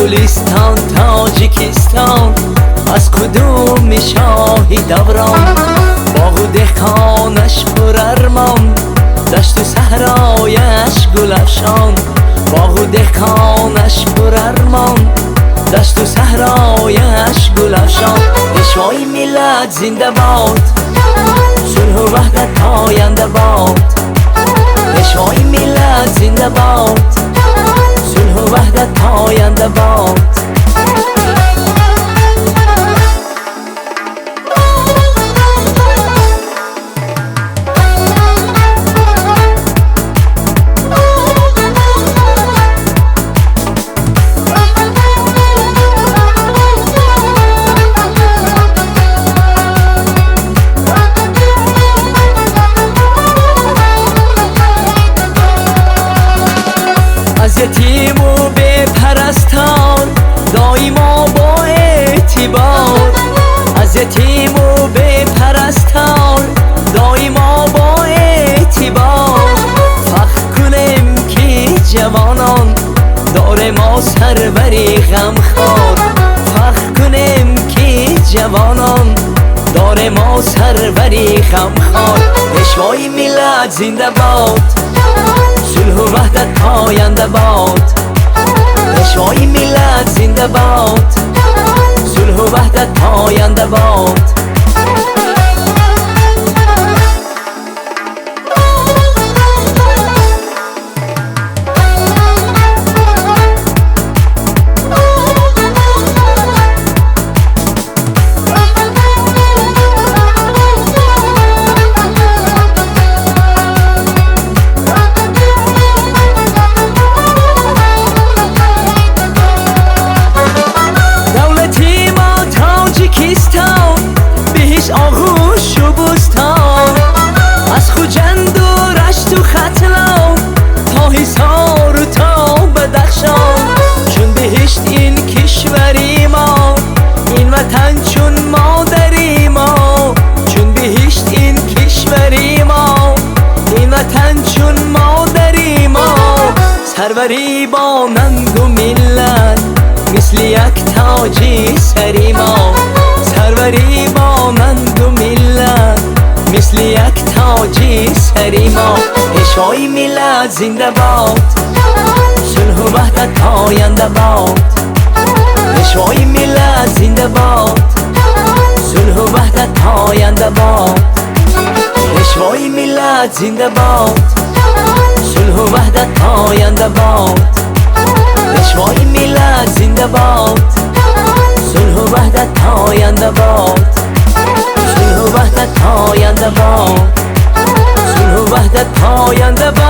گلستان تاجیکستان، از کدوم شاهی دوران، باغ و دهقانش پر ارمان، دشت و صحرایش گل افشان، باغ و دهقانش پر ارمان، دشت و صحرایش گل افشان. پیشوای ملت زنده باد، صلح و وحدت پاینده باد. پیشوای ملت زنده باد، صلح و وحدت پاینده باد. از یتیم و بی پرستان دایما با اعتبار، از یتیم و بی پرستان دایما با اعتبار. فخر کنیم که جوانان دار ما سروری غمخوار، فخر کنیم که جوانان دار ما سروری غمخوار. پیشوای ملت زنده باد، صلح و وحدت پاینده باد. پیشوای ملت زنده باد، صلح و وحدت پاینده باد. بهش آغوش و بستان، از خوجند و رشت و ختلان تا حصار و تا بدخشان. چون بهشت این کشوری ما، این وطن چون مادری ما. چون بهشت این کشوری ما، این وطن چون مادری ما. سروری با ننگ و ملت مثل یک تاجی سری ما. سروری با ننگ و ملت مثل یک تاجی سری ما. پیشوای ملت زنده باد، صلح و وحدت پاینده باد. پیشوای ملت زنده باد، صلح و وحدت پاینده باد. پیشوای ملت زنده باد، صلح و وحدت پاینده باد. پیشوای ملت زنده باد، صلح و وحدت پاینده باد. صلح و وحدت پاینده باد، صلح و وحدت پاینده باد.